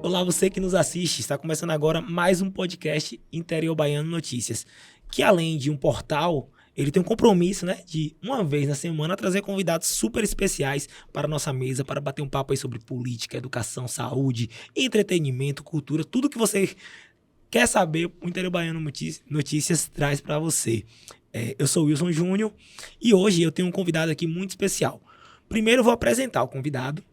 Olá, você que nos assiste, está começando agora mais um podcast Interior Baiano Notícias, que além de um portal, ele tem um compromisso, né, de uma vez na semana trazer convidados super especiais para a nossa mesa, para bater um papo aí sobre política, educação, saúde, entretenimento, cultura, tudo que você quer saber, o Interior Baiano Notícias traz para você. Eu sou o Wilson Júnior e hoje eu tenho um convidado aqui muito especial. Primeiro eu vou apresentar o convidado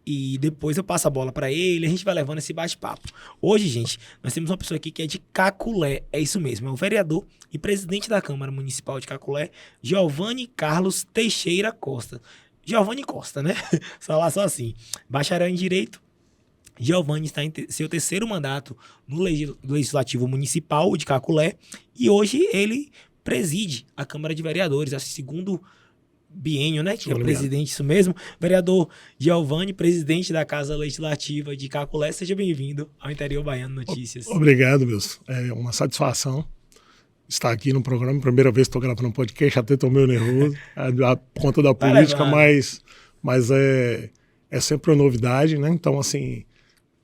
e depois eu passo a bola para ele, a gente vai levando esse bate-papo. Hoje, gente, nós temos uma pessoa aqui que é de Caculé, é isso mesmo, é o vereador e presidente da Câmara Municipal de Caculé, Giovanni Carlos Teixeira Costa. Giovanni Costa, né? Falar só assim. Bacharel em Direito, Giovanni está em seu terceiro mandato no Legislativo Municipal de Caculé e hoje ele preside a Câmara de Vereadores, é o segundo biênio, né? Que é presidente, isso mesmo. Vereador Giovanni, presidente da Casa Legislativa de Caculé, seja bem-vindo ao Interior Baiano Notícias. Obrigado, Wilson. É uma satisfação estar aqui no programa. Primeira vez que estou gravando um podcast, até estou meio nervoso, por conta da política, mas é sempre uma novidade, né? Então, assim,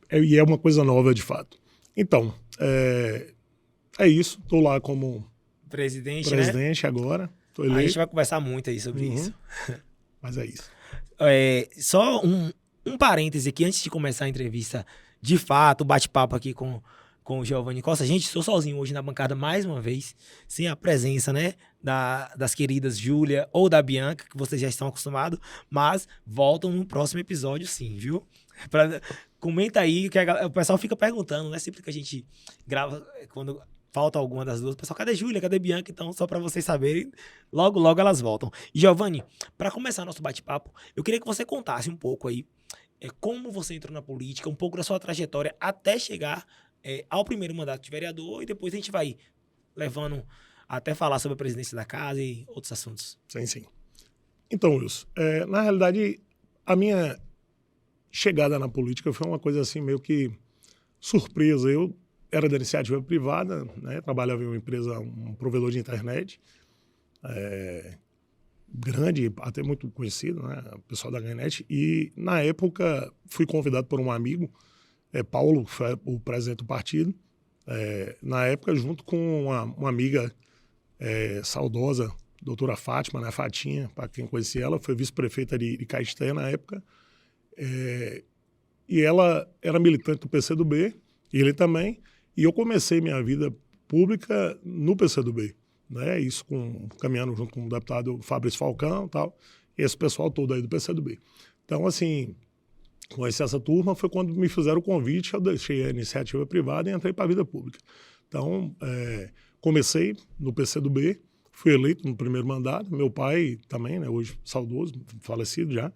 é uma coisa nova de fato. Então, é isso. Estou lá como presidente, né? Agora. A gente vai conversar muito aí sobre isso. Mas é isso. Só um parêntese aqui, antes de começar a entrevista, de fato, o bate-papo aqui com o Giovanni Costa. Gente, estou sozinho hoje na bancada mais uma vez, sem a presença, né, das queridas Júlia ou da Bianca, que vocês já estão acostumados, mas voltam no próximo episódio sim, viu? Comenta aí, que o pessoal fica perguntando, né, sempre que a gente grava, quando falta alguma das duas, pessoal, cadê Júlia, cadê Bianca? Então, só para vocês saberem, logo, logo elas voltam. E, Giovanni, para começar nosso bate-papo, eu queria que você contasse um pouco aí como você entrou na política, um pouco da sua trajetória até chegar ao primeiro mandato de vereador e depois a gente vai levando até falar sobre a presidência da casa e outros assuntos. Sim. Então, Wilson, na realidade, a minha chegada na política foi uma coisa assim meio que surpresa. Eu era da iniciativa privada, né? Trabalhava em uma empresa, um provedor de internet, grande, até muito conhecido, né? O pessoal da Ganet. E, na época, fui convidado por um amigo, Paulo, que foi o presidente do partido, na época, junto com uma amiga saudosa, doutora Fátima, né? Fatinha, para quem conhecia ela, foi vice-prefeita de Caeté na época. E ela era militante do PCdoB, e ele também. E eu comecei minha vida pública no PCdoB, né? Isso caminhando junto com o deputado Fabrício Falcão e tal, e esse pessoal todo aí do PCdoB. Então, assim, conheci essa turma, foi quando me fizeram o convite, eu deixei a iniciativa privada e entrei para a vida pública. Então, comecei no PCdoB, fui eleito no primeiro mandato, meu pai também, né, hoje saudoso, falecido já,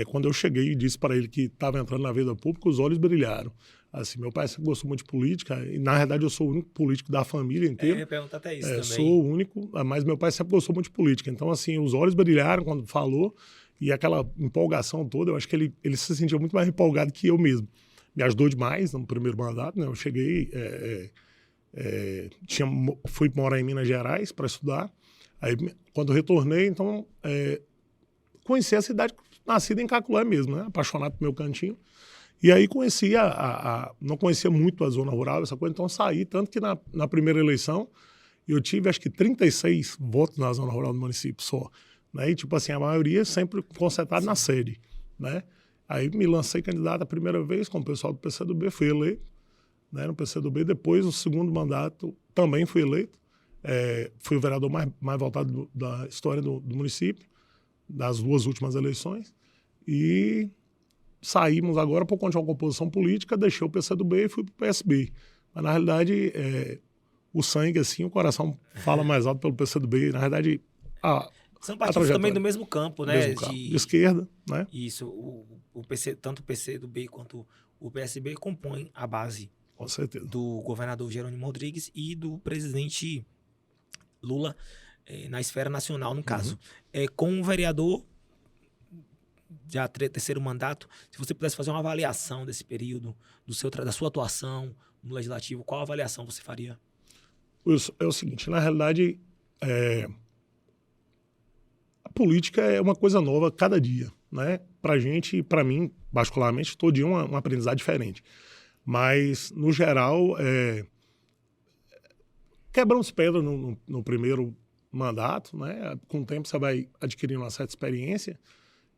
quando eu cheguei e disse para ele que estava entrando na vida pública, os olhos brilharam. Assim, meu pai sempre gostou muito de política, e na verdade eu sou o único político da família inteira. Eu ia perguntar até isso também. Sou o único, mas meu pai sempre gostou muito de política. Então, assim, os olhos brilharam quando falou, e aquela empolgação toda, eu acho que ele se sentiu muito mais empolgado que eu mesmo. Me ajudou demais no primeiro mandato, né? Eu cheguei, fui morar em Minas Gerais para estudar. Aí, quando eu retornei, então, conheci a cidade, nascida em Caculé mesmo, né? Apaixonado pelo meu cantinho. E aí não conhecia muito a zona rural, essa coisa, então saí, tanto que na primeira eleição eu tive acho que 36 votos na zona rural do município só, né? E tipo assim, a maioria sempre concentrada na sede, né? Aí me lancei candidato a primeira vez com o pessoal do PCdoB, fui eleito, né, no PCdoB, depois o segundo mandato também fui eleito, fui o vereador mais votado da história do município, das duas últimas eleições, e saímos agora por conta de uma composição política, deixei o PCdoB e fui para o PSB. Mas, na realidade, o sangue, assim, o coração fala mais alto pelo PCdoB. Na realidade, são partidos também do mesmo campo, né? De esquerda, né? Isso. Tanto o PCdoB quanto o PSB compõem a base, com certeza, do governador Jerônimo Rodrigues e do presidente Lula na esfera nacional, no caso. Com o vereador já terceiro mandato, se você pudesse fazer uma avaliação desse período, da sua atuação no Legislativo, qual avaliação você faria? É o seguinte, na realidade, a política é uma coisa nova cada dia, né? Pra gente, pra mim, particularmente, todo dia é um aprendizado diferente. Mas, no geral, quebramos pedra no primeiro mandato, né? Com o tempo você vai adquirindo uma certa experiência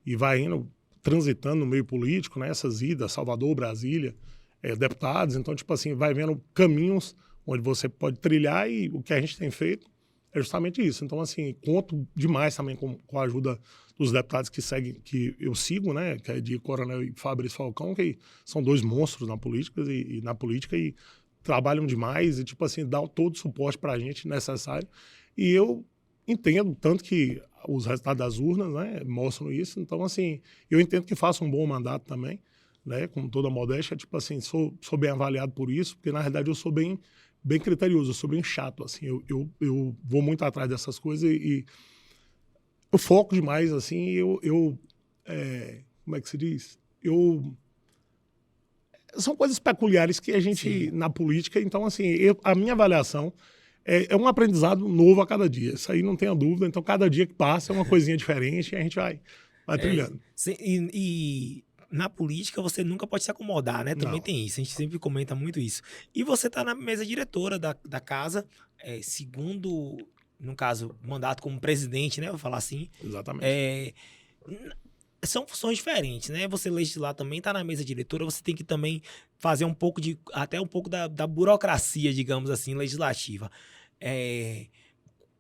e vai indo, transitando no meio político, né? Essas idas, Salvador, Brasília, deputados. Então, tipo assim, vai vendo caminhos onde você pode trilhar e o que a gente tem feito é justamente isso. Então, assim, conto demais também com a ajuda dos deputados que seguem, que eu sigo, né? Que é de Coronel e Fabrício Falcão, que são dois monstros na política e trabalham demais e, tipo assim, dão todo o suporte para a gente necessário. E eu entendo, tanto que os resultados das urnas, né, mostram isso. Então, assim, eu entendo que faço um bom mandato também, né, com toda a modéstia. Tipo assim, sou bem avaliado por isso, porque, na realidade, eu sou bem criterioso, eu sou bem chato, assim. Eu vou muito atrás dessas coisas e eu foco demais, assim, como é que se diz? São coisas peculiares que a gente, Sim. na política, então, assim, a minha avaliação é um aprendizado novo a cada dia. Isso aí não tenha dúvida. Então, cada dia que passa é uma coisinha diferente e a gente vai trilhando. E na política você nunca pode se acomodar, né? Também tem isso. A gente sempre comenta muito isso. E você está na mesa diretora da casa, segundo, no caso, mandato como presidente, né? Vou falar assim. Exatamente. São funções diferentes, né? Você legislar também, tá na mesa diretora, você tem que também fazer até um pouco da burocracia, digamos assim, legislativa.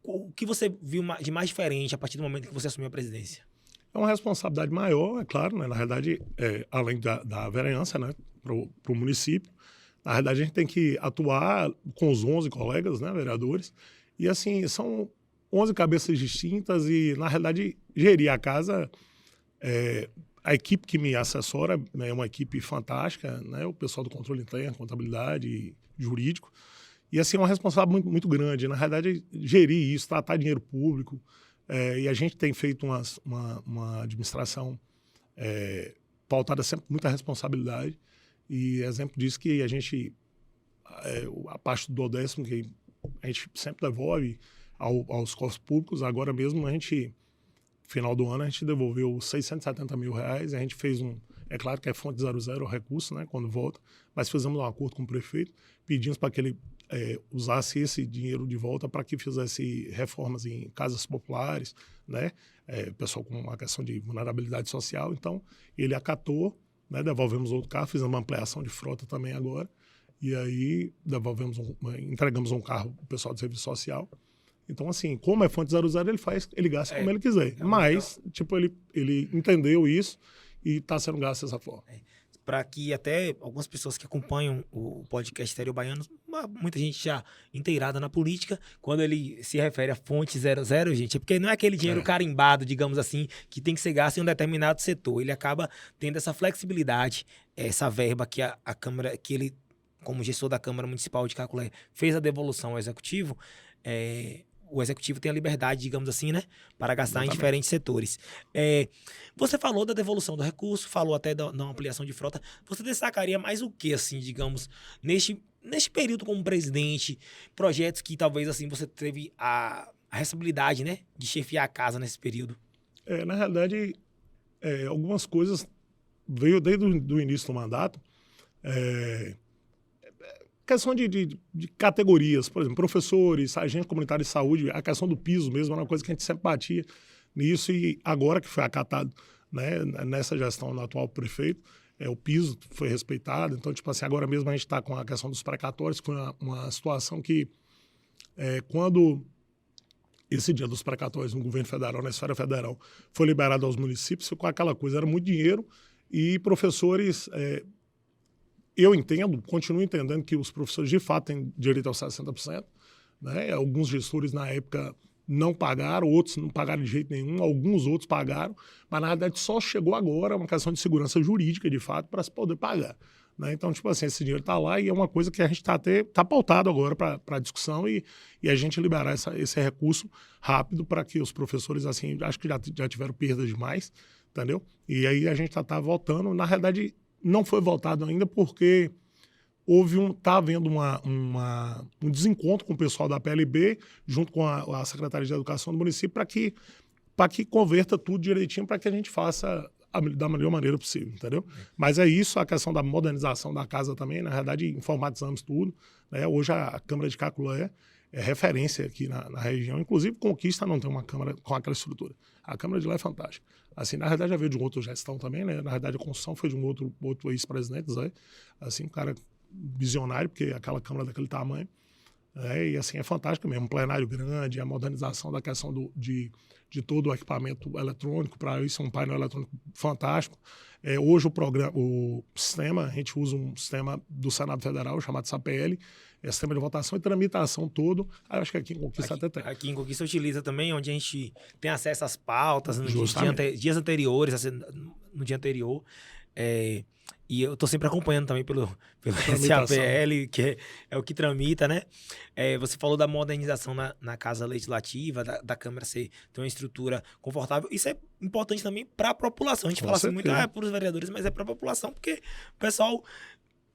O que você viu de mais diferente a partir do momento que você assumiu a presidência? É uma responsabilidade maior, é claro, né? Na verdade, além da vereança, né, para o município, na verdade a gente tem que atuar com os 11 colegas, né, vereadores, e assim, são 11 cabeças distintas e, na realidade, gerir a casa... a equipe que me assessora, né, é uma equipe fantástica, né, o pessoal do controle interno, contabilidade, jurídico, e assim é uma responsabilidade muito, muito grande. Na realidade, gerir isso, tratar dinheiro público, e a gente tem feito uma administração pautada sempre com muita responsabilidade, e exemplo disso que a gente, a parte do 10º que a gente sempre devolve aos cofres públicos, agora mesmo a gente... Final do ano, a gente devolveu R$670 mil, a gente fez é claro que é fonte 00 o recurso, né, quando volta, mas fizemos um acordo com o prefeito, pedimos para que ele usasse esse dinheiro de volta para que fizesse reformas em casas populares, né, pessoal com uma questão de vulnerabilidade social, então ele acatou, né, devolvemos outro carro, fizemos uma ampliação de frota também agora, e aí entregamos um carro para o pessoal do serviço social. Então, assim, como é fonte 00, ele gasta como ele quiser. Mas, tipo, ele entendeu isso e está sendo gasto dessa forma. Para que até algumas pessoas que acompanham o podcast Estéreo Baiano, muita gente já inteirada na política, quando ele se refere a fonte 00, gente, é porque não é aquele dinheiro carimbado, digamos assim, que tem que ser gasto em um determinado setor. Ele acaba tendo essa flexibilidade, essa verba que a Câmara, que ele, como gestor da Câmara Municipal de Caculé, fez a devolução ao Executivo, o Executivo tem a liberdade, digamos assim, né, para gastar em diferentes setores. Você falou da devolução do recurso, falou até da ampliação de frota. Você destacaria mais o que, assim, digamos, neste período como presidente, projetos que talvez, assim, você teve a responsabilidade, né, de chefiar a casa nesse período? Na realidade, algumas coisas veio desde o início do mandato, questão de categorias, por exemplo, professores, agente comunitário de saúde, a questão do piso mesmo, é uma coisa que a gente sempre batia nisso e agora que foi acatado, né, nessa gestão do atual prefeito, o piso foi respeitado, então, tipo assim, agora mesmo a gente está com a questão dos precatórios, que foi uma situação que, quando esse dia dos precatórios no governo federal, na esfera federal, foi liberado aos municípios, ficou aquela coisa, era muito dinheiro e professores... eu continuo entendendo que os professores de fato têm direito aos 60%, né? Alguns gestores na época não pagaram, outros não pagaram de jeito nenhum, alguns outros pagaram, mas na verdade só chegou agora uma questão de segurança jurídica, de fato, para se poder pagar, né? Então, tipo assim, esse dinheiro está lá e é uma coisa que a gente está pautado agora para discussão e a gente liberar esse recurso rápido para que os professores, assim, acho que já tiveram perdas demais, entendeu? E aí a gente está voltando, na realidade... Não foi votado ainda porque está havendo um desencontro com o pessoal da PLB, junto com a Secretaria de Educação do município, para que converta tudo direitinho, para que a gente faça da melhor maneira possível, entendeu? Mas é isso, a questão da modernização da casa também, na verdade, informatizamos tudo, né? Hoje a Câmara de Caculé é referência aqui na região, inclusive Conquista não tem uma Câmara com aquela estrutura. A Câmara de lá é fantástica. Assim, na verdade, já veio de uma outra gestão também, né? Na verdade, a construção foi de um outro ex-presidente, Zé, assim, um cara visionário, porque aquela Câmara daquele tamanho, e assim, é fantástico mesmo, um plenário grande, a modernização da questão de todo o equipamento eletrônico, para isso é um painel eletrônico fantástico. Hoje o sistema, a gente usa um sistema do Senado Federal chamado SAPL, sistema de votação e tramitação todo. Eu acho que aqui em Conquista até tem. Aqui em Conquista utiliza também, onde a gente tem acesso às pautas dias anteriores, assim, no dia anterior. E eu tô sempre acompanhando também pelo SAPL, que é o que tramita, né? Você falou da modernização na Casa Legislativa, da Câmara ter uma estrutura confortável. Isso é importante também para a população. A gente fala assim muito para os vereadores, mas é para a população, porque o pessoal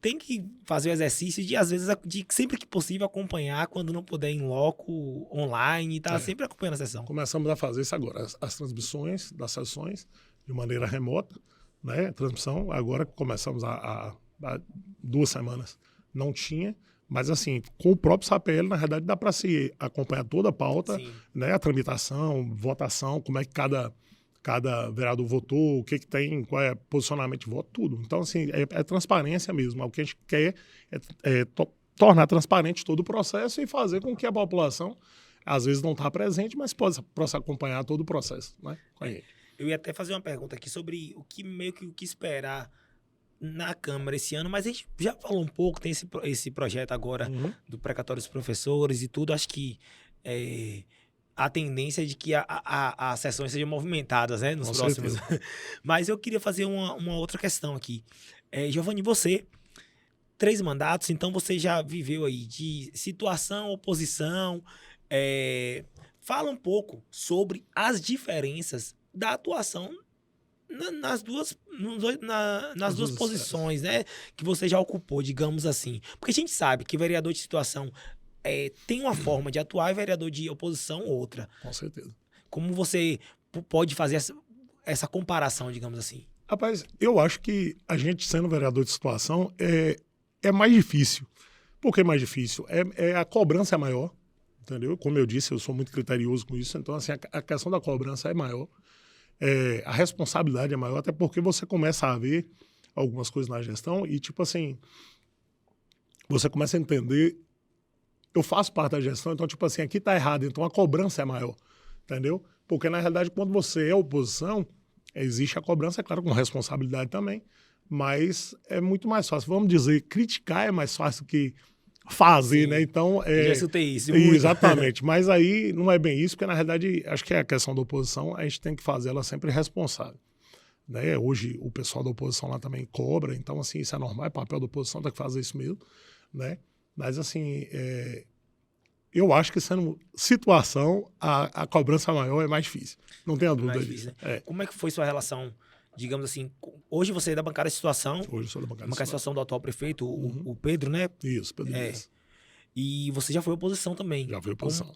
tem que fazer o exercício de, às vezes, de sempre que possível acompanhar, quando não puder em loco, online, tá sempre acompanhando a sessão. Começamos a fazer isso agora, as transmissões das sessões de maneira remota, né? Transmissão, agora começamos há 2 semanas. Não tinha, mas assim, com o próprio SAPL, na verdade, dá para se acompanhar toda a pauta, né? A tramitação, votação, como é que cada vereador votou, o que tem, qual é o posicionamento de voto, tudo. Então, assim, é transparência mesmo. O que a gente quer tornar transparente todo o processo e fazer com que a população, às vezes, não está presente, mas possa acompanhar todo o processo, né? Eu ia até fazer uma pergunta aqui sobre o que esperar na Câmara esse ano, mas a gente já falou um pouco, tem esse projeto agora do precatório dos professores e tudo. Acho que a tendência é de que as sessões sejam movimentadas, né, nos próximos. Mas eu queria fazer uma outra questão aqui. Giovanni, você, 3 mandatos, então você já viveu aí de situação, oposição. Fala um pouco sobre as diferenças da atuação nas duas posições, né, que você já ocupou, digamos assim. Porque a gente sabe que vereador de situação tem uma forma de atuar e vereador de oposição outra. Com certeza. Como você pode fazer essa comparação, digamos assim? Rapaz, eu acho que a gente sendo vereador de situação é mais difícil. Por que mais difícil? A cobrança é maior, entendeu? Como eu disse, eu sou muito criterioso com isso, então assim, a questão da cobrança é maior. A responsabilidade é maior, até porque você começa a ver algumas coisas na gestão e, tipo assim, você começa a entender, eu faço parte da gestão, então, tipo assim, aqui tá errado, então a cobrança é maior, entendeu? Porque, na realidade, quando você é oposição, existe a cobrança, é claro, com responsabilidade também, mas é muito mais fácil. Vamos dizer, criticar é mais fácil que fazer, né? Então, já escutei isso. Exatamente. Mas aí não é bem isso, porque na realidade acho que a questão da oposição a gente tem que fazer ela sempre responsável, né? Hoje o pessoal da oposição lá também cobra, então assim, isso é normal, é papel da oposição, tem que fazer isso mesmo, né? Mas assim, eu acho que sendo situação, a cobrança maior é mais difícil. Não tenha dúvida disso. Né? Como é que foi sua relação, digamos assim, hoje você é da bancada de situação. Hoje eu sou da bancada de situação do atual prefeito, o Pedro, né? Isso, Pedro Dias. E você já foi oposição também. Já foi oposição.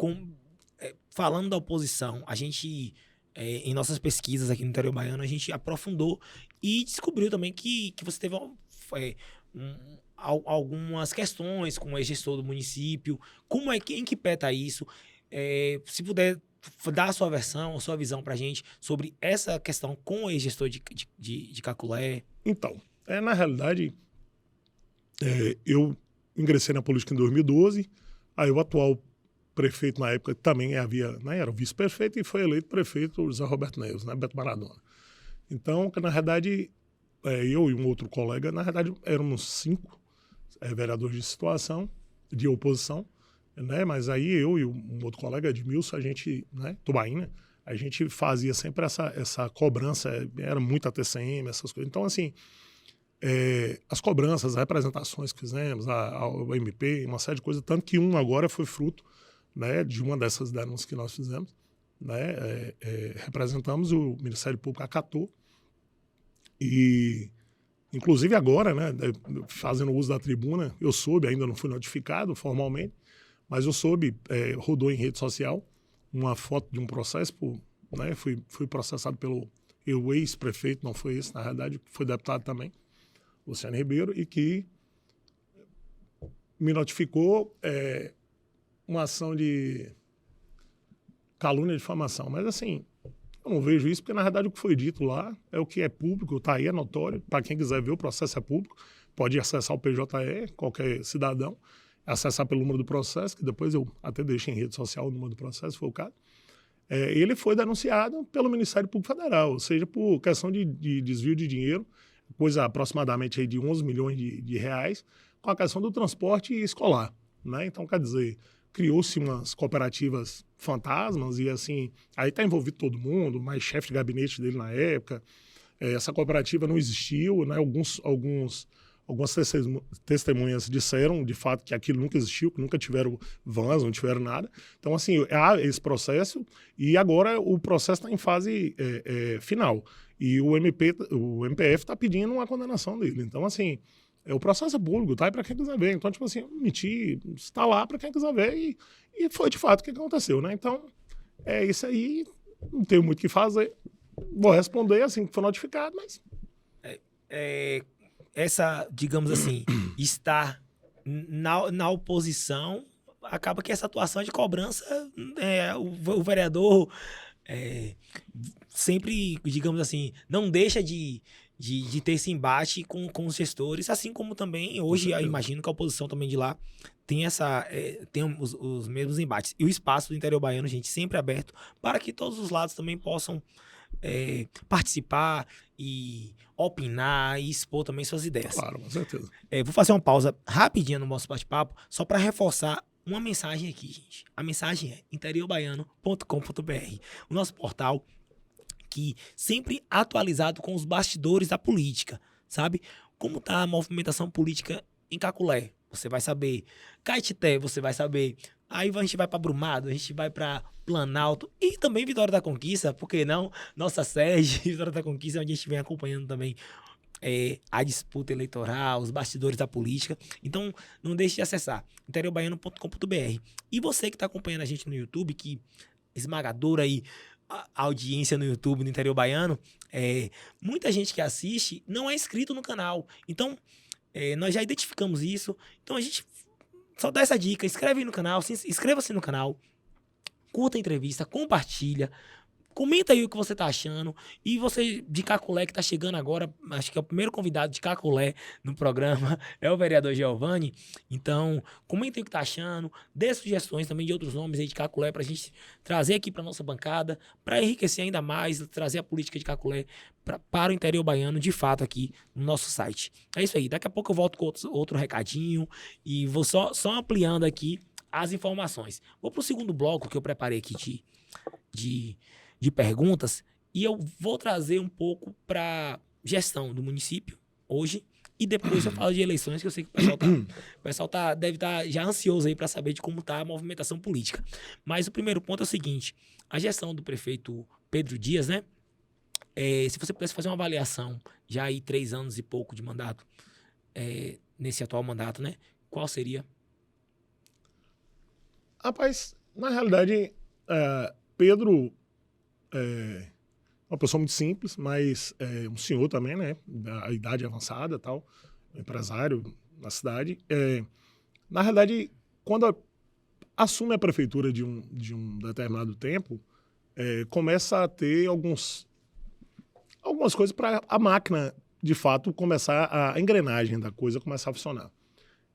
Falando da oposição, a gente, em nossas pesquisas aqui no interior baiano, a gente aprofundou e descobriu também que você teve algumas questões com o ex-gestor do município. Em que pé tá isso? Se puder dar a sua versão, a sua visão pra gente sobre essa questão com o ex-gestor de Caculé. Então, na realidade, eu ingressei na política em 2012, aí o atual prefeito na época também era o vice-prefeito e foi eleito prefeito José Roberto Neves, né, Beto Maradona. Então, na realidade, eu e um outro colega, na realidade, éramos 5 vereadores de situação, de oposição, né? Mas aí eu e um outro colega, Edmilson, a gente, né, Tubaína, a gente fazia sempre essa cobrança, era muita TCM, essas coisas. Então, assim, as cobranças, as representações que fizemos, ao MP, uma série de coisas, tanto que agora foi fruto, né, de uma dessas denúncias que nós fizemos, né? Representamos, o Ministério Público acatou, e inclusive agora, né, fazendo uso da tribuna, eu soube, ainda não fui notificado formalmente, mas eu soube, rodou em rede social uma foto de um processo, né, fui processado pelo e o ex-prefeito, não foi esse, na realidade, foi deputado também, Luciano Ribeiro, e que me notificou uma ação de calúnia e difamação. Mas, assim, eu não vejo isso, porque, na verdade, o que foi dito lá é o que é público, está aí, é notório. Para quem quiser ver, o processo é público. Pode acessar o PJE, qualquer cidadão, acessar pelo número do processo, que depois eu até deixei em rede social o número do processo, se for o caso. Ele foi denunciado pelo Ministério Público Federal, ou seja, por questão de desvio de dinheiro, coisa aproximadamente aí de 11 milhões de reais, com a questão do transporte escolar, né? Então, quer dizer, criou-se umas cooperativas fantasmas e, assim, aí está envolvido todo mundo, mais chefe de gabinete dele na época. Essa cooperativa não existiu, né? Algumas testemunhas disseram, de fato, que aquilo nunca existiu, que nunca tiveram vans, não tiveram nada. Então, assim, há esse processo e agora o processo está em fase final. E o MPF está pedindo uma condenação dele. Então, assim, o processo é público, tá? E para quem quiser ver. Então, tipo assim, mentir, está lá para quem quiser ver e foi de fato o que aconteceu, né? Então, é isso aí, não tenho muito o que fazer. Vou responder assim que for notificado, mas... Essa, digamos assim, estar na oposição, acaba que essa atuação de cobrança, o vereador sempre, digamos assim, não deixa de ter esse embate com os gestores, assim como também hoje, eu imagino que a oposição também de lá tem tem os mesmos embates. E o espaço do interior baiano, gente, sempre aberto para que todos os lados também possam participar e opinar e expor também suas ideias. Claro, com certeza. Vou fazer uma pausa rapidinho no nosso bate-papo, só para reforçar uma mensagem aqui, gente. A mensagem é interiorbaiano.com.br, o nosso portal que sempre atualizado com os bastidores da política, sabe? Como tá a movimentação política em Caculé, você vai saber. Caetité, você vai saber. Aí a gente vai para Brumado, a gente vai para Planalto e também Vitória da Conquista, por que não? Nossa sede, Vitória da Conquista, onde a gente vem acompanhando também a disputa eleitoral, os bastidores da política. Então, não deixe de acessar interiorbaiano.com.br. E você que está acompanhando a gente no YouTube, que esmagadora aí a audiência no YouTube no Interior Baiano, muita gente que assiste não é inscrito no canal. Então, nós já identificamos isso. Então, a gente só dá essa dica, inscreve aí no canal, inscreva-se no canal, curta a entrevista, compartilha, comenta aí o que você tá achando. E você de Caculé que tá chegando agora, acho que é o primeiro convidado de Caculé no programa, é o vereador Giovanni. Então, comenta aí o que tá achando, dê sugestões também de outros nomes aí de Caculé pra gente trazer aqui pra nossa bancada, pra enriquecer ainda mais, trazer a política de Caculé para o interior baiano, de fato, aqui no nosso site. É isso aí, daqui a pouco eu volto com outro recadinho e vou só ampliando aqui as informações. Vou pro segundo bloco que eu preparei aqui de perguntas e eu vou trazer um pouco para gestão do município hoje e depois eu falo de eleições, que eu sei que o pessoal deve estar já ansioso aí para saber de como está a movimentação política. Mas o primeiro ponto é o seguinte, a gestão do prefeito Pedro Dias, né? Se você pudesse fazer uma avaliação já aí 3 anos e pouco de mandato, nesse atual mandato, né? Qual seria? Rapaz, na realidade, Pedro é uma pessoa muito simples, mas um senhor também, né? A idade avançada e tal, empresário na cidade. Na realidade, quando assume a prefeitura de um determinado tempo, começa a ter algumas coisas para a máquina, de fato, começar a engrenagem da coisa começar a funcionar.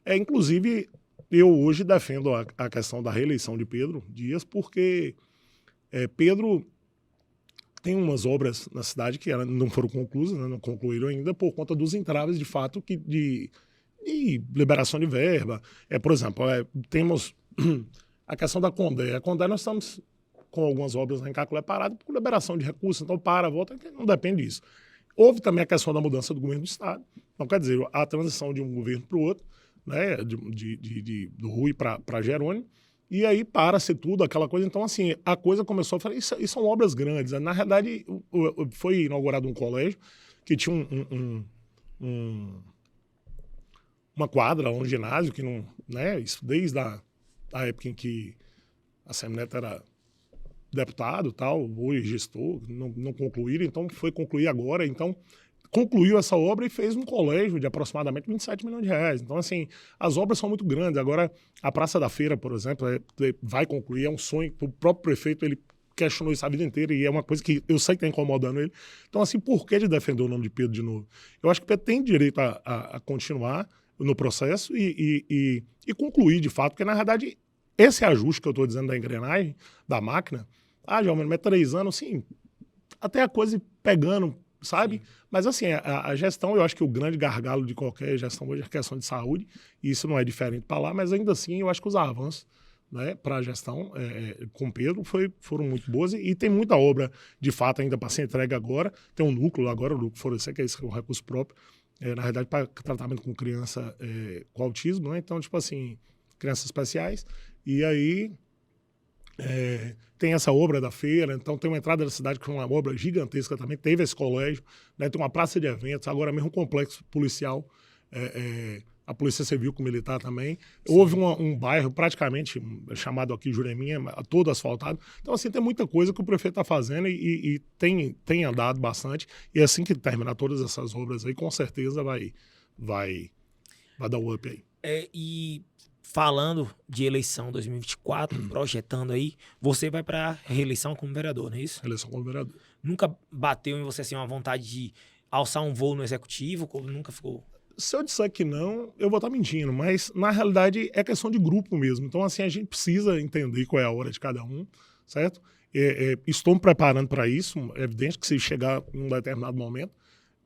Inclusive, eu hoje defendo a questão da reeleição de Pedro Dias, porque Pedro tem umas obras na cidade que não foram concluídas, né, não concluíram ainda, por conta dos entraves, de fato, de liberação de verba. Por exemplo, temos a questão da Condé. A Condé nós estamos com algumas obras em Caculé parado por liberação de recursos, então volta, não depende disso. Houve também a questão da mudança do governo do Estado. Então, quer dizer, a transição de um governo para o outro, né, do Rui para Jerônimo, e aí para-se tudo, aquela coisa. Então, assim, a coisa começou a falar, isso são obras grandes. Na realidade, foi inaugurado um colégio que tinha uma quadra, um ginásio, que não, né, isso desde a época em que a Semineto era deputado, tal, hoje gestor, não concluíram, então foi concluir agora, então concluiu essa obra e fez um colégio de aproximadamente 27 milhões de reais. Então, assim, as obras são muito grandes. Agora, a Praça da Feira, por exemplo, vai concluir, é um sonho. O próprio prefeito, ele questionou isso a vida inteira e é uma coisa que eu sei que está incomodando ele. Então, assim, por que de defender o nome de Pedro de novo? Eu acho que Pedro tem direito a continuar no processo e concluir, de fato, porque, na verdade, esse ajuste que eu estou dizendo da engrenagem, da máquina, Djalma, mas 3 anos, assim, até a coisa pegando, sabe? Sim. Mas, assim, a gestão, eu acho que o grande gargalo de qualquer gestão hoje é a questão de saúde, e isso não é diferente para lá, mas ainda assim eu acho que os avanços, né, para a gestão com Pedro foram muito boas e tem muita obra, de fato, ainda para ser entregue agora. Tem um núcleo agora, o núcleo Florescer, que é esse que é um recurso próprio, na verdade, para tratamento com criança com autismo, né? Então, tipo assim, crianças especiais. E aí tem essa obra da feira, então tem uma entrada da cidade que é uma obra gigantesca também, teve esse colégio, né, tem uma praça de eventos, agora mesmo um complexo policial, a Polícia Civil com militar também. Sim. Houve um bairro praticamente chamado aqui Jureminha, todo asfaltado. Então, assim, tem muita coisa que o prefeito está fazendo e tem andado bastante. E assim que terminar todas essas obras aí, com certeza vai dar um up aí. E falando de eleição 2024, projetando aí, você vai para reeleição como vereador, não é isso? Reeleição como vereador. Nunca bateu em você assim uma vontade de alçar um voo no executivo? Nunca ficou? Se eu disser que não, eu vou estar mentindo, mas na realidade é questão de grupo mesmo. Então, assim, a gente precisa entender qual é a hora de cada um, certo? Estou me preparando para isso. É evidente que se chegar em um determinado momento,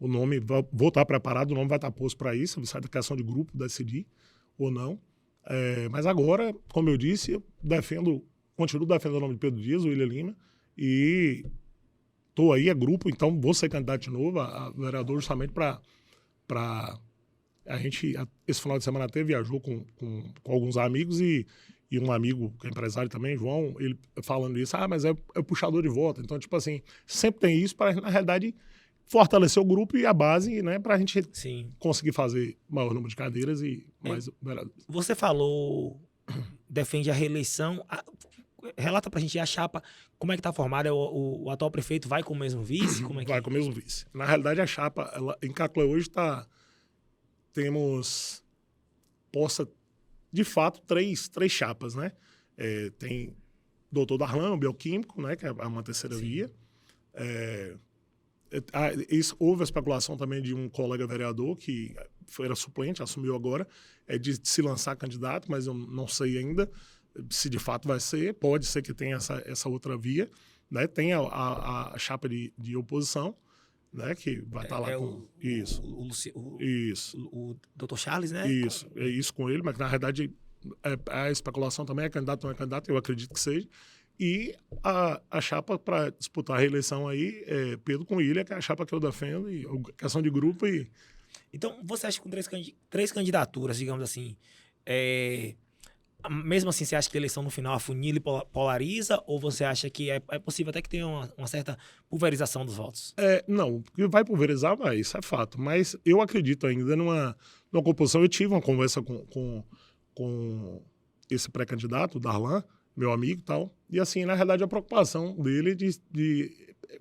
o nome, vou estar preparado, o nome vai estar posto para isso, vai ser questão de grupo decidir ou não. Mas agora, como eu disse, eu continuo defendendo o nome de Pedro Dias, o William Lima, e estou aí, é grupo, então vou ser candidato de novo a vereador justamente para a gente, esse final de semana até viajou com alguns amigos e um amigo que é empresário também, João, ele falando isso, mas é puxador de voto. Então, tipo assim, sempre tem isso para, na realidade, fortalecer o grupo e a base, né, para a gente conseguir fazer maior número de cadeiras e mais vereadores. Você falou, defende a reeleição. Relata pra gente a chapa, como é que tá formada? O atual prefeito vai com o mesmo vice? Como é que... Vai com o mesmo vice. Na realidade, a chapa, em Cacoé hoje temos posta, de fato, três chapas, né? Tem doutor Darlan, bioquímico, né, que é uma terceira via. Houve a especulação também de um colega vereador que era suplente, assumiu agora, de se lançar candidato, mas eu não sei ainda se de fato vai ser. Pode ser que tenha essa outra via, né? Tem a chapa de oposição, né, que vai estar lá com... Isso. O Dr. Charles, né? Isso, é isso com ele, mas na verdade a especulação também é candidato ou não é candidato, eu acredito que seja. E a chapa para disputar a reeleição aí é Pedro com Ilha, que é a chapa que eu defendo, e questão de grupo e... Então, você acha que com três candidaturas, digamos assim, mesmo assim, você acha que a eleição no final afunila e polariza, ou você acha que é possível até que tenha uma certa pulverização dos votos? Não, vai pulverizar, isso é fato. Mas eu acredito ainda numa composição. Eu tive uma conversa com esse pré-candidato, Darlan, meu amigo e tal. E assim, na realidade, a preocupação dele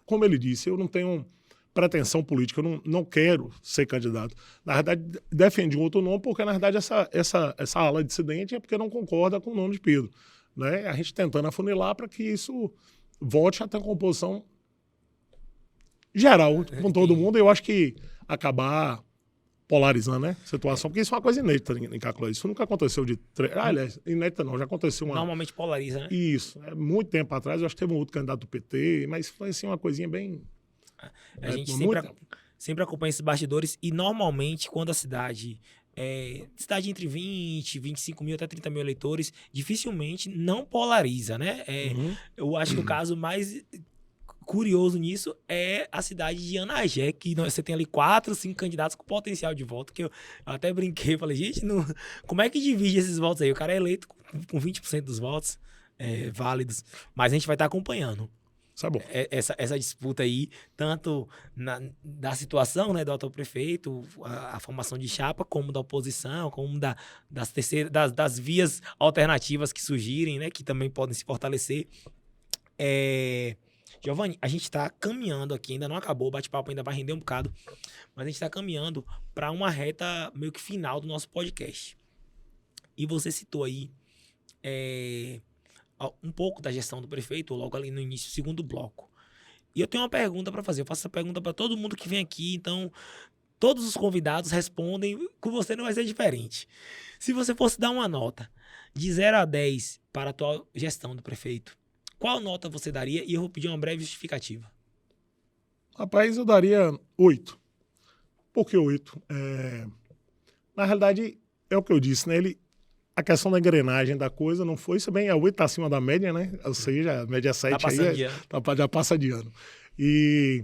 como ele disse, eu não tenho pretensão política, eu não quero ser candidato. Na verdade, defendi um outro nome porque, na verdade, essa ala dissidente é porque não concorda com o nome de Pedro. Né? A gente tentando afunilar para que isso volte a ter uma composição geral com todo mundo. Eu acho que acabar polarizando, né, a situação, porque isso é uma coisa inédita em Cacoé. Isso nunca aconteceu aliás, inédita não, já aconteceu Normalmente polariza, né? Isso. Muito tempo atrás, eu acho que teve um outro candidato do PT, mas foi assim uma coisinha bem... A gente sempre acompanha esses bastidores e normalmente quando a cidade entre 20, 25 mil até 30 mil eleitores, dificilmente não polariza, né? Eu acho que o caso mais curioso nisso é a cidade de Anagé, que você tem ali 4, 5 candidatos com potencial de voto, que eu até brinquei, falei, gente, como é que divide esses votos aí? O cara é eleito com 20% dos votos válidos, mas a gente vai estar acompanhando. Isso é bom. Essa disputa aí, tanto da situação, né, do atual prefeito, a formação de chapa, como da oposição, como das vias alternativas que surgirem, né, que também podem se fortalecer. Giovanni, a gente está caminhando aqui, ainda não acabou, o bate-papo ainda vai render um bocado, mas a gente está caminhando para uma reta meio que final do nosso podcast. E você citou aí um pouco da gestão do prefeito, logo ali no início do segundo bloco. E eu tenho uma pergunta para fazer. Eu faço essa pergunta para todo mundo que vem aqui, então todos os convidados respondem, com você não vai ser diferente. Se você fosse dar uma nota de 0 a 10 para a atual gestão do prefeito, qual nota você daria? E eu vou pedir uma breve justificativa. Rapaz, eu daria 8. Por que 8? Na realidade, é o que eu disse, né? A questão da engrenagem da coisa não foi, se bem a 8 está acima da média, né? Ou seja, a média 7 já passa de ano. E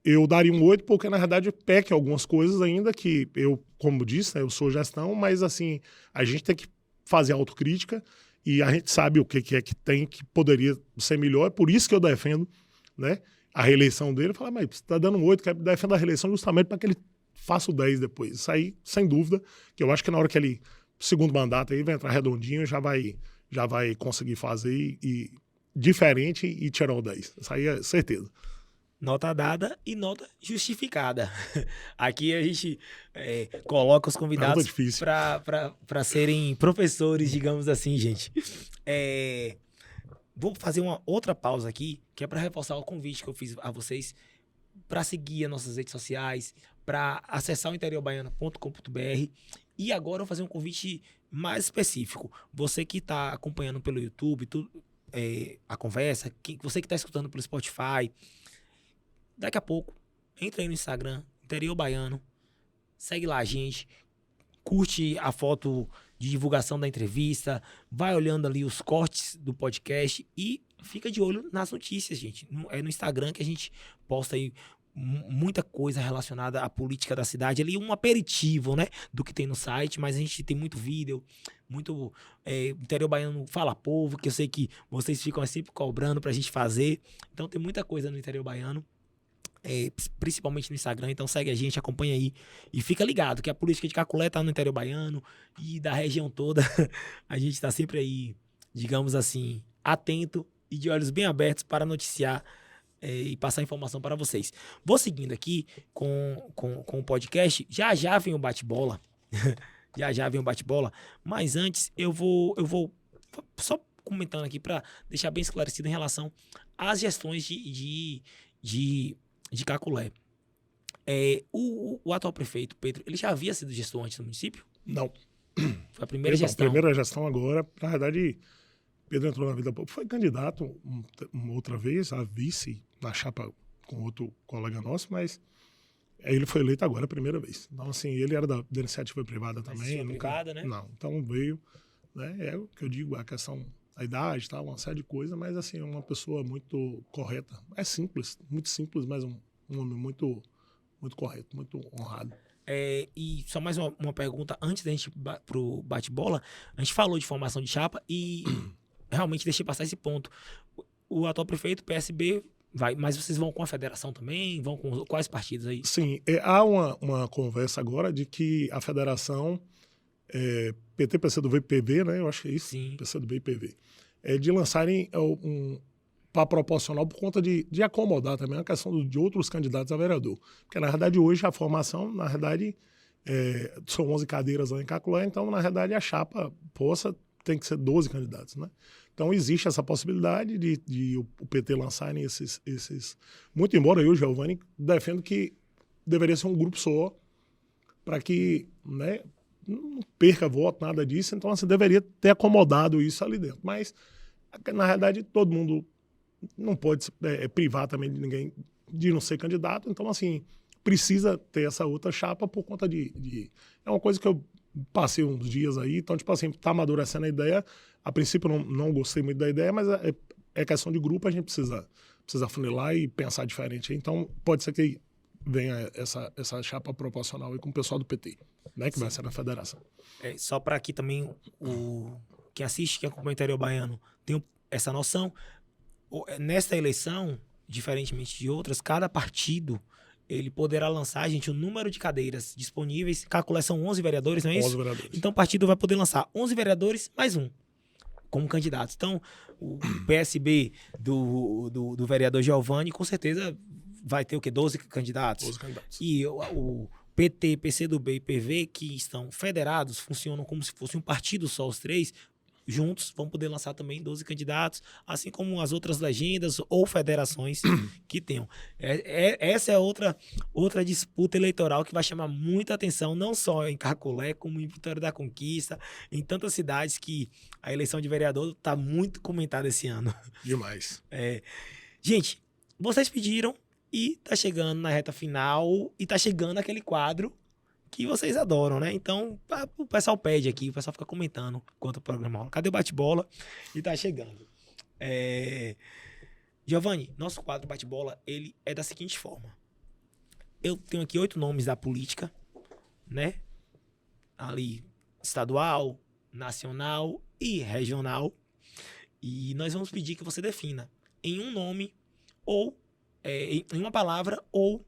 eu daria um 8 porque, na verdade, peca algumas coisas ainda que eu, como disse, né, eu sou gestão, mas assim, a gente tem que fazer autocrítica e a gente sabe o que é que tem, que poderia ser melhor. É por isso que eu defendo, né, a reeleição dele. Eu falo, mas você está dando um 8, que defendo a reeleição justamente para que ele faça o 10 depois. Isso aí, sem dúvida, que eu acho que na hora que ele, segundo mandato, aí vai entrar redondinho, já vai conseguir fazer e diferente e tirar o 10. Isso aí é certeza. Nota dada e nota justificada. Aqui a gente coloca os convidados para serem professores, digamos assim, gente. Vou fazer uma outra pausa aqui, que é para reforçar o convite que eu fiz a vocês para seguir as nossas redes sociais, para acessar o interiobaiano.com.br. E agora eu vou fazer um convite mais específico. Você que está acompanhando pelo YouTube, a conversa, você que está escutando pelo Spotify, daqui a pouco, entra aí no Instagram, Interior Baiano, segue lá a gente, curte a foto de divulgação da entrevista, vai olhando ali os cortes do podcast e fica de olho nas notícias, gente. É no Instagram que a gente posta aí muita coisa relacionada à política da cidade, ali um aperitivo, né, do que tem no site, mas a gente tem muito vídeo, muito Interior Baiano Fala Povo, que eu sei que vocês ficam sempre cobrando pra gente fazer, então tem muita coisa no Interior Baiano, principalmente no Instagram, então segue a gente, acompanha aí e fica ligado que a política de Caculé tá no Interior Baiano e da região toda, a gente tá sempre aí, digamos assim, atento e de olhos bem abertos para noticiar e passar informação para vocês. Vou seguindo aqui com o podcast, já vem o bate-bola, já vem o bate-bola, mas antes eu vou só comentando aqui para deixar bem esclarecido em relação às gestões de Caculé. O atual prefeito, Pedro, ele já havia sido gestor antes do município? Não. Foi a primeira gestão. A primeira gestão agora, na verdade, Pedro entrou na vida, foi candidato uma outra vez a vice na chapa com outro colega nosso, mas ele foi eleito agora a primeira vez. Então, assim, ele era da iniciativa privada também. Privada, né? Não, então veio, né, é o que eu digo, a questão a idade, tá, uma série de coisas, mas assim, é uma pessoa muito correta. É simples, muito simples, mas um homem muito, muito correto, muito honrado. E só mais uma pergunta, antes da gente ir pro bate-bola, a gente falou de formação de chapa e realmente deixei passar esse ponto. O atual prefeito, PSB, vai, mas vocês vão com a federação também? Vão com quais partidos aí? Sim, há uma conversa agora de que a federação, PT, PCdoB e PV, né? Eu acho que é isso. Sim. PCdoB e PV. De lançarem para proporcional por conta de acomodar também a questão de outros candidatos a vereador. Porque, na verdade, hoje a formação, na verdade, são 11 cadeiras lá em Caculé, então, na verdade, a chapa tem que ser 12 candidatos, né? Então, existe essa possibilidade de o PT lançarem esses... Muito embora eu, Giovanni, defendo que deveria ser um grupo só para que, né, não perca voto, nada disso. Então, você deveria ter acomodado isso ali dentro. Mas, na realidade, todo mundo não pode privar também de ninguém de não ser candidato. Então, assim, precisa ter essa outra chapa por conta É uma coisa que eu passei uns dias aí. Então, tipo assim, tá amadurecendo a ideia. A princípio, eu não gostei muito da ideia, mas é questão de grupo, a gente precisa funilar e pensar diferente. Então, pode ser que venha essa chapa proporcional aí com o pessoal do PT, né, que Sim. vai ser na federação. Só para aqui também, quem assiste, quem acompanha o Interior Baiano, tem essa noção. Nesta eleição, diferentemente de outras, cada partido ele poderá lançar, gente, o número de cadeiras disponíveis. Caculé são 11 vereadores, não é isso? 11 vereadores. Então o partido vai poder lançar 11 vereadores mais um. como candidatos. Então, o PSB do vereador Giovanni, com certeza, vai ter o quê? 12 candidatos. 12 candidatos. E o PT, PCdoB e PV, que estão federados, funcionam como se fosse um partido só, os três, juntos, vão poder lançar também 12 candidatos, assim como as outras legendas ou federações que tenham. Essa é outra disputa eleitoral que vai chamar muita atenção, não só em Caculé, como em Vitória da Conquista, em tantas cidades que a eleição de vereador está muito comentada esse ano. Demais. Gente, vocês pediram e tá chegando na reta final e tá chegando aquele quadro que vocês adoram, né? Então, o pessoal pede aqui, o pessoal fica comentando enquanto o programa rola. Cadê o bate-bola? E tá chegando. Giovanni, nosso quadro bate-bola, ele é da seguinte forma. Eu tenho aqui 8 nomes da política, né? Ali, estadual, nacional e regional. E nós vamos pedir que você defina em um nome ou em uma palavra ou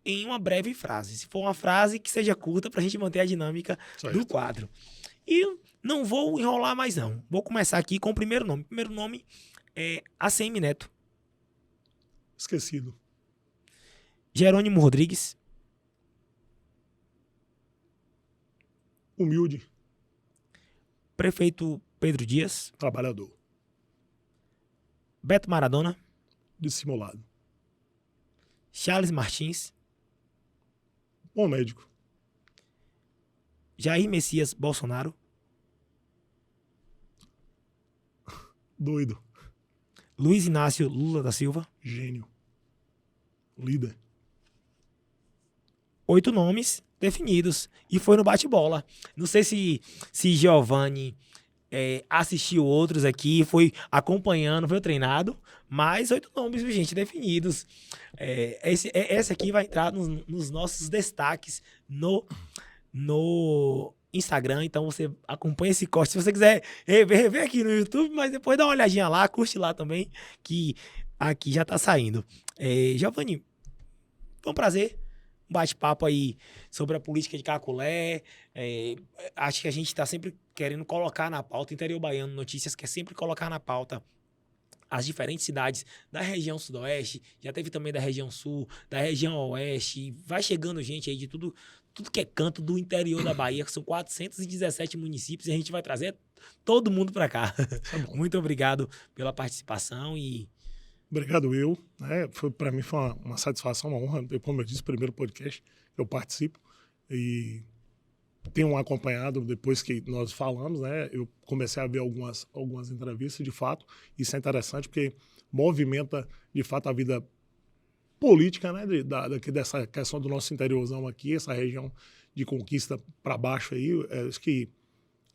em uma breve frase. Se for uma frase, que seja curta pra gente manter a dinâmica do quadro. E não vou enrolar mais não. Vou começar aqui com o primeiro nome. O primeiro nome é ACM Neto. Esquecido. Jerônimo Rodrigues. Humilde. Prefeito Pedro Dias. Trabalhador. Beto Maradona. Dissimulado. Charles Martins. Bom médico. Jair Messias Bolsonaro. Doido. Luiz Inácio Lula da Silva. Gênio. Líder. 8 nomes definidos. E foi no bate-bola. Não sei se Giovanni assistiu outros aqui, foi acompanhando, foi treinado, mas 8 nomes, gente, definidos. Esse aqui vai entrar nos nossos destaques no Instagram, então você acompanha esse corte. Se você quiser rever aqui no YouTube, mas depois dá uma olhadinha lá, curte lá também, que aqui já tá saindo. Giovanni, foi um prazer. Um bate-papo aí sobre a política de Caculé. Acho que a gente está sempre querendo colocar na pauta, Interior Baiano Notícias quer sempre colocar na pauta as diferentes cidades da região sudoeste, já teve também da região sul, da região oeste, vai chegando gente aí de tudo que é canto do interior da Bahia, que são 417 municípios, e a gente vai trazer todo mundo para cá. Tá bom. Muito obrigado pela participação e... Obrigado eu. Para mim foi uma satisfação, uma honra. Como eu disse, o primeiro podcast que eu participo. E tenho acompanhado depois que nós falamos, né? Eu comecei a ver algumas entrevistas, de fato. Isso é interessante porque movimenta, de fato, a vida política, né? Dessa questão do nosso interiorzão aqui, essa região de Conquista para baixo aí. Acho que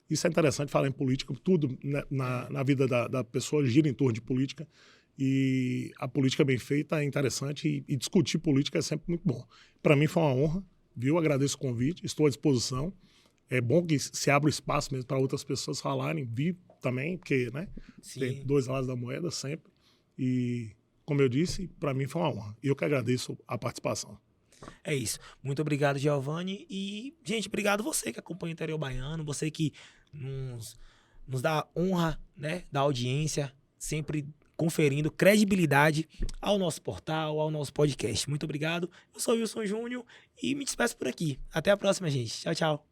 isso é interessante falar em política. Tudo, né, na vida da pessoa gira em torno de política. E a política bem feita é interessante e discutir política é sempre muito bom. Para mim foi uma honra, viu? Agradeço o convite, estou à disposição. É bom que se abra espaço mesmo para outras pessoas falarem, vi também, porque, né, tem 2 lados da moeda sempre. E, como eu disse, para mim foi uma honra. E eu que agradeço a participação. É isso. Muito obrigado, Giovanni. E, gente, obrigado você que acompanha o Interior Baiano, você que nos dá honra, né, da audiência, sempre conferindo credibilidade ao nosso portal, ao nosso podcast. Muito obrigado. Eu sou o Wilson Júnior e me despeço por aqui. Até a próxima, gente. Tchau, tchau.